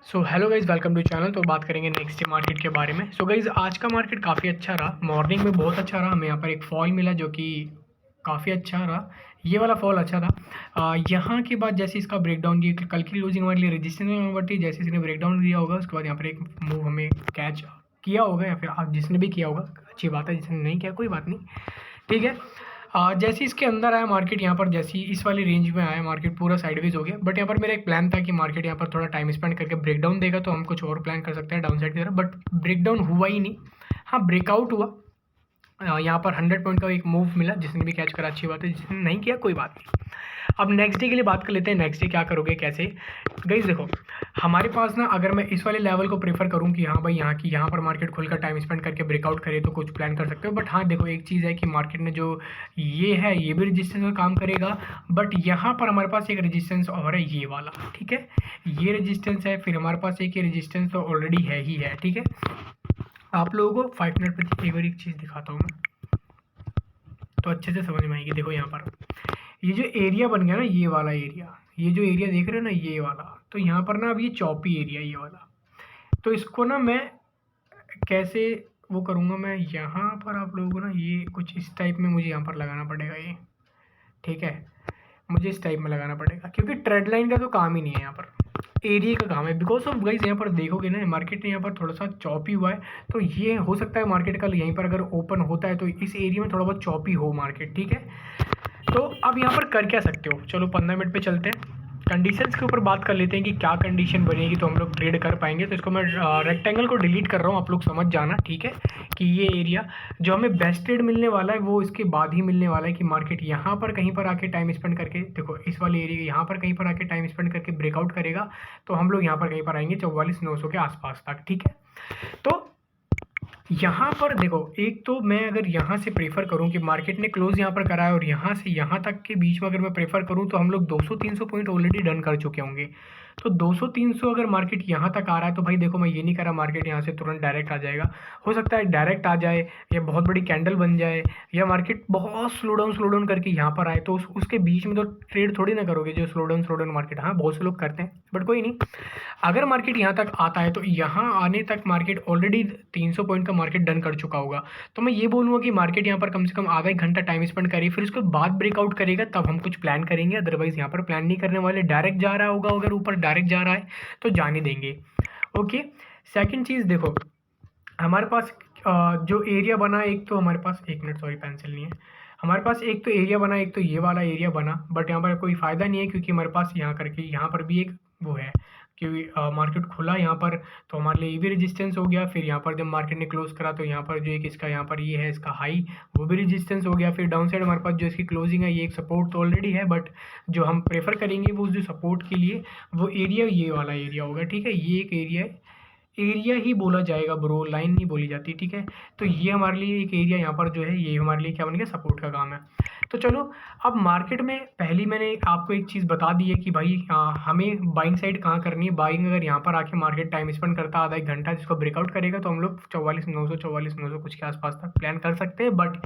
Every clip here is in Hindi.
So hello guys, welcome to channel. तो बात करेंगे नेक्स्ट डे मार्केट के बारे में। सो गाइज़, आज का मार्केट काफ़ी अच्छा रहा। मॉर्निंग में बहुत अच्छा रहा। हमें यहाँ पर एक फॉल मिला जो कि काफ़ी अच्छा रहा। ये वाला फॉल अच्छा था। यहाँ के बाद जैसे इसका ब्रेकडाउन की कल की क्लोजिंग हमारे लिए रेजिस्टेंस में बढ़ती, जैसे इसने ब्रेकडाउन दिया होगा उसके बाद यहाँ पर एक मूव हमें कैच किया होगा, या फिर आप जिसने भी किया होगा अच्छी बात है, जिसने नहीं किया कोई बात नहीं, ठीक है। जैसे इसके अंदर आया मार्केट, यहाँ पर जैसे ही इस वाली रेंज में आया मार्केट पूरा साइडवेज हो गया। बट यहाँ पर मेरा एक प्लान था कि मार्केट यहाँ पर थोड़ा टाइम स्पेंड करके ब्रेकडाउन देगा तो हम कुछ और प्लान कर सकते हैं डाउन साइड की तरफ, बट ब्रेकडाउन हुआ ही नहीं। हाँ, ब्रेकआउट हुआ। यहाँ पर 100 पॉइंट का एक मूव मिला, जिसने भी कैच करा अच्छी बात है, जिसने नहीं किया कोई बात नहीं। अब नेक्स्ट डे के लिए बात कर लेते हैं। नेक्स्ट डे क्या करोगे, कैसे। गाइस देखो, हमारे पास ना, अगर मैं इस वाले लेवल को प्रेफर करूं कि हाँ भाई यहाँ पर मार्केट खुलकर टाइम स्पेंड करके ब्रेकआउट करे तो कुछ प्लान कर सकते हो। बट हाँ देखो, एक चीज़ है कि मार्केट ने जो ये है ये भी रेजिस्टेंस का काम करेगा। बट यहाँ पर हमारे पास एक रेजिस्टेंस और है, ये वाला, ठीक है। ये रेजिस्टेंस है, फिर हमारे पास एक ये रेजिस्टेंस तो ऑलरेडी है ही है, ठीक है। आप लोगों को 5 मिनट पर एक बार एक चीज़ दिखाता हूँ मैं, तो अच्छे से समझ में आएगी। देखो यहाँ पर ये जो एरिया बन गया ना, ये वाला एरिया, ये जो एरिया देख रहे हो ना, ये वाला, तो यहाँ पर ना अब ये चौपी एरिया ये वाला, तो इसको ना मैं कैसे वो करूँगा, मैं यहाँ पर आप लोगों को ना ये कुछ इस टाइप में मुझे यहाँ पर लगाना पड़ेगा ये, ठीक है। मुझे इस टाइप में लगाना पड़ेगा क्योंकि ट्रेड लाइन का तो काम ही नहीं है, यहाँ पर एरिया का काम है। बिकॉज ऑफ गाइस, यहाँ पर देखोगे ना मार्केट ने यहाँ पर थोड़ा सा चॉपी हुआ है, तो ये हो सकता है मार्केट कल यहीं पर अगर ओपन होता है तो इस एरिया में थोड़ा बहुत चॉपी हो मार्केट, ठीक है। तो अब यहाँ पर कर क्या सकते हो, चलो 15 मिनट पे चलते हैं। कंडीशंस के ऊपर बात कर लेते हैं कि क्या कंडीशन बनेगी तो हम लोग ट्रेड कर पाएंगे। तो इसको मैं रेक्टेंगल को डिलीट कर रहा हूँ, आप लोग समझ जाना, ठीक है। कि ये एरिया जो हमें बेस्ट ट्रेड मिलने वाला है वो इसके बाद ही मिलने वाला है, कि मार्केट यहाँ पर कहीं पर आके टाइम स्पेंड करके, देखो इस वाले एरिया यहाँ पर कहीं पर आके टाइम स्पेंड करके ब्रेकआउट करेगा तो हम लोग यहाँ पर कहीं पर आएंगे 44,900 के आसपास तक, ठीक है। तो यहाँ पर देखो, एक तो मैं अगर यहाँ से प्रेफर करूँ कि मार्केट ने क्लोज यहाँ पर करा है और यहाँ से यहाँ तक के बीच में अगर मैं प्रेफर करूँ तो हम लोग 200-300 पॉइंट ऑलरेडी डन कर चुके होंगे। तो 200-300 अगर मार्केट यहाँ तक आ रहा है तो भाई देखो, मैं ये नहीं कह रहा मार्केट यहाँ से तुरंत डायरेक्ट आ जाएगा। हो सकता है डायरेक्ट आ जाए, या बहुत बड़ी कैंडल बन जाए, या मार्केट बहुत स्लो डाउन करके यहाँ पर आए, तो उसके बीच में तो ट्रेड थोड़ी ना करोगे जो स्लो डाउन मार्केट। हाँ, बहुत से लोग करते हैं, बट कोई नहीं। अगर मार्केट यहाँ तक आता है तो यहाँ आने तक मार्केट ऑलरेडी 300 पॉइंट का मार्केट डन कर चुका होगा। तो मैं ये बोलूँगा कि मार्केट यहाँ पर कम से कम आधा एक घंटा टाइम स्पेंड करे, फिर उसके बाद ब्रेकआउट करेगा तब हम कुछ प्लान करेंगे। अदरवाइज यहाँ पर प्लान नहीं करने वाले, डायरेक्ट जा रहा होगा, अगर ऊपर डायरेक्ट जा रहा है तो जाने देंगे। ओके, सेकेंड चीज़ देखो, हमारे पास जो एरिया बना, एक तो हमारे पास, एक मिनट सॉरी पेंसिल नहीं है, हमारे पास एक तो एरिया बना, एक तो ये वाला एरिया बना। बट यहाँ पर कोई फ़ायदा नहीं है क्योंकि हमारे पास यहाँ करके यहाँ पर भी एक वो है कि मार्केट खुला यहाँ पर, तो हमारे लिए ये भी रेजिस्टेंस हो गया। फिर यहाँ पर जब मार्केट ने क्लोज करा तो यहाँ पर जो एक इसका यहाँ पर ये है इसका हाई, वो भी रेजिस्टेंस हो गया। फिर डाउन साइड हमारे पास जो इसकी क्लोजिंग है, ये एक सपोर्ट तो ऑलरेडी है, बट जो हम प्रेफर करेंगे वो जो सपोर्ट के लिए वो एरिया ये वाला एरिया होगा, ठीक है। ये एक एरिया है, एरिया ही बोला जाएगा ब्रो, लाइन नहीं बोली जाती, ठीक है। तो ये हमारे लिए एक एरिया यहाँ पर जो है, ये हमारे लिए क्या बन गया, सपोर्ट का काम है। तो चलो, अब मार्केट में पहली मैंने आपको एक चीज़ बता दी है कि भाई हमें बाइंग साइड कहाँ करनी है। बाइंग अगर यहाँ पर आके मार्केट टाइम स्पेंड करता आधा एक घंटा, जिसको ब्रेकआउट करेगा तो हम लोग 44,900 कुछ के आसपास तक प्लान कर सकते हैं। बट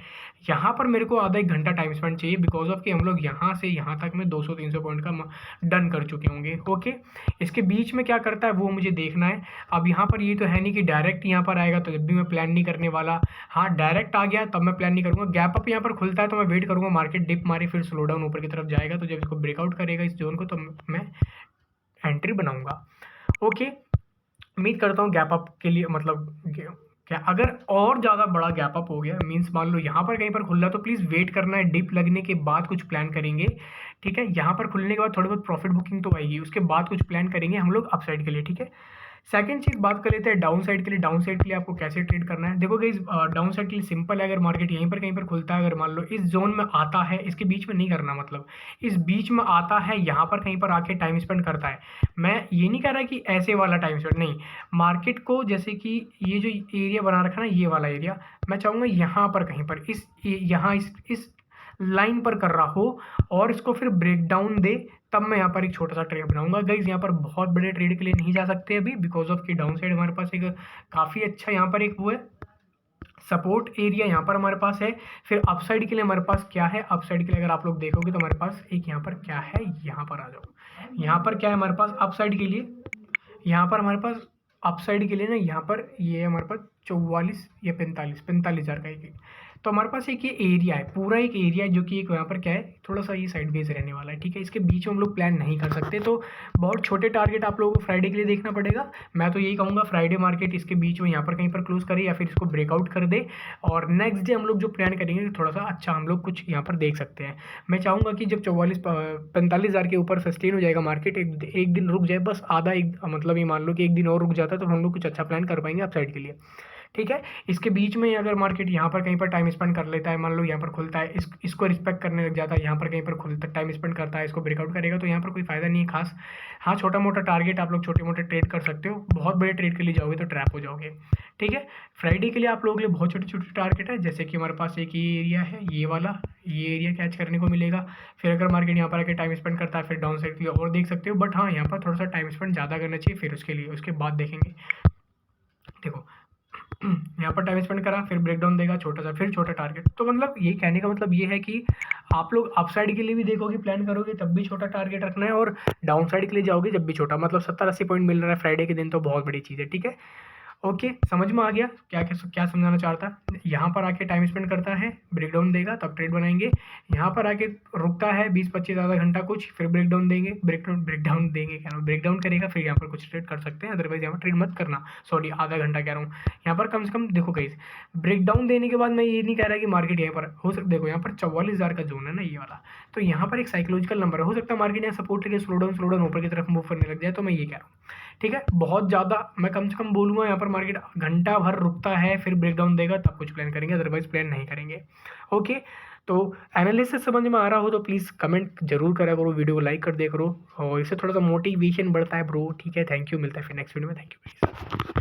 यहाँ पर मेरे को आधा एक घंटा टाइम स्पेंड चाहिए, बिकॉज ऑफ कि हम लोग यहाँ से यहाँ तक में 200-300 पॉइंट का डन कर चुके होंगे। ओके, इसके बीच में क्या करता है वो मुझे देखना है। अब यहाँ पर ये तो है नहीं कि डायरेक्ट यहाँ पर आएगा, तो जब भी मैं प्लान नहीं करने वाला। हाँ, डायरेक्ट आ गया तब मैं प्लान नहीं करूँगा। गैप अप यहाँ पर खुलता है तो मैं वेट करूँगा, मार्केट डिप मारे फिर स्लो डाउन ऊपर की तरफ जाएगा, तो जब इसको ब्रेकआउट करेगा इस जोन को तो मैं एंट्री बनाऊंगा। ओके, उम्मीद करता हूँ गैप अप के लिए, मतलब क्या अगर और ज़्यादा बड़ा गैप अप हो गया, मीन्स मान लो यहाँ पर कहीं पर खुल रहा है, तो प्लीज़ वेट करना है, डिप लगने के बाद कुछ प्लान करेंगे, ठीक है। यहाँ पर खुलने के बाद थोड़ी बहुत प्रॉफिट बुकिंग तो आएगी, उसके बाद कुछ प्लान करेंगे हम लोग अपसाइड के लिए, ठीक है। सेकंड चीज़ बात कर लेते हैं डाउन साइड के लिए। डाउन साइड के लिए आपको कैसे ट्रेड करना है, देखो गाइस, डाउन साइड के लिए सिंपल है। अगर मार्केट यहीं पर कहीं पर खुलता है, अगर मान लो इस जोन में आता है, इसके बीच में नहीं करना, मतलब इस बीच में आता है, यहाँ पर कहीं पर आके टाइम स्पेंड करता है। मैं ये नहीं कह रहा कि ऐसे वाला टाइम स्पेंड नहीं, मार्केट को जैसे कि ये जो एरिया बना रखा ना, ये वाला एरिया, मैं चाहूँगा यहाँ पर कहीं पर यहाँ इस लाइन पर कर रहा हो और इसको फिर ब्रेक डाउन दे, तब मैं यहाँ पर एक छोटा सा ट्रेड बनाऊंगा। गाइज यहाँ पर बहुत बड़े ट्रेड के लिए नहीं जा सकते अभी, बिकॉज ऑफ कि डाउन साइड हमारे पास एक काफ़ी अच्छा यहाँ पर एक वो है सपोर्ट एरिया, यहाँ पर हमारे पास है। फिर अपसाइड के लिए हमारे पास क्या है, अपसाइड के लिए अगर आप लोग देखोगे तो हमारे पास एक यहाँ पर क्या है, यहाँ पर आ जाओ, यहाँ पर क्या है हमारे पास अपसाइड के लिए, यहाँ पर हमारे पास अपसाइड के लिए ना यहाँ पर ये हमारे पास 44 या 45 हज़ार का एक, तो हमारे पास एक ये एरिया है, पूरा एक एरिया है जो कि एक यहाँ पर क्या है, थोड़ा सा ये साइड बेस रहने वाला है, ठीक है। इसके बीच में हम लोग प्लान नहीं कर सकते, तो बहुत छोटे टारगेट आप लोगों को फ्राइडे के लिए देखना पड़ेगा। मैं तो यही कहूँगा फ्राइडे मार्केट इसके बीच में यहाँ पर कहीं पर क्लोज करे या फिर इसको ब्रेकआउट कर दे, और नेक्स्ट डे हम लोग जो प्लान करेंगे थोड़ा सा अच्छा हम लोग कुछ यहाँ पर देख सकते हैं। मैं चाहूँगा कि जब 45 हज़ार के ऊपर सस्टेन हो जाएगा मार्केट, एक दिन रुक जाए, बस आधा एक, मतलब ये मान लो कि एक दिन और रुक जाता है, तो हम लोग कुछ अच्छा प्लान कर पाएंगे अपसाइड के लिए, ठीक है। इसके बीच में अगर मार्केट यहाँ पर कहीं पर टाइम स्पेंड कर लेता है, मान लो यहाँ पर खुलता है, इसको रिस्पेक्ट करने लग जाता है, यहाँ पर कहीं पर खुलता टाइम स्पेंड करता है, इसको ब्रेकआउट करेगा, तो यहाँ पर कोई फायदा नहीं है खास। हाँ, छोटा मोटा टारगेट आप लोग छोटे मोटे ट्रेड कर सकते हो, बहुत बड़े ट्रेड के लिए जाओगे तो ट्रैप हो जाओगे, ठीक है। फ्राइडे के लिए आप लोगों के लिए बहुत छोटे छोटे टारगेट है, जैसे कि हमारे पास एक ये एरिया है, ये वाला, ये एरिया कैच करने को मिलेगा। फिर अगर मार्केट यहाँ पर आके टाइम स्पेंड करता है, फिर डाउन साइड के लिए और देख सकते हो, बट हाँ यहाँ पर थोड़ा सा टाइम स्पेंड ज़्यादा करना चाहिए, फिर उसके लिए उसके बाद देखेंगे। देखो यहाँ पर टाइम स्पेंड करा, फिर ब्रेकडाउन देगा छोटा सा, फिर छोटा टारगेट, तो मतलब ये कहने का मतलब ये है कि आप लोग अपसाइड के लिए भी देखोगे, प्लान करोगे तब भी छोटा टारगेट रखना है, और डाउन साइड के लिए जाओगे जब भी छोटा, मतलब 70-80 पॉइंट मिल रहा है फ्राइडे के दिन, तो बहुत बड़ी चीज़ है, ठीक है। ओके, समझ में आ गया क्या क्या क्या समझाना चाहता है। यहाँ पर आके टाइम स्पेंड करता है, ब्रेकडाउन देगा तब ट्रेड बनाएंगे, यहाँ पर आके रुकता है 20-25 आधा घंटा कुछ, फिर ब्रेकडाउन देंगे, ब्रेकडाउन देंगे क्या नाम, ब्रेकडाउन करेगा, फिर यहाँ पर कुछ ट्रेड कर सकते हैं, अदरवाइज यहाँ पर ट्रेड मत करना। सॉरी, आधा घंटा कह रहा हूँ, यहाँ पर कम से कम देखो गाइस, ब्रेकडाउन देने के बाद मैं ये नहीं कह रहा कि मार्केट यहाँ पर हो सकता, देखो यहाँ पर 44 हज़ार का जोन है ना ये वाला, तो यहाँ पर एक साइकोलॉजिकल नंबर है, हो सकता है मार्केट यहाँ सपोर्ट लेके स्लो डाउन ऊपर की तरफ मूव करने लग जाए, तो मैं ये कह रहा हूँ, ठीक है। बहुत ज़्यादा मैं कम से कम बोलूँगा यहाँ पर मार्केट घंटा भर रुकता है, फिर ब्रेकडाउन देगा तब कुछ प्लान करेंगे, अदरवाइज प्लान नहीं करेंगे, ओके। तो एनालिसिस समझ में आ रहा हो तो प्लीज़ कमेंट जरूर करा करो, वीडियो को लाइक कर दिया करो, और इससे थोड़ा सा मोटिवेशन बढ़ता है ब्रो, ठीक है। थैंक यू, मिलता है फिर नेक्स्ट वीडियो में, थैंक यू।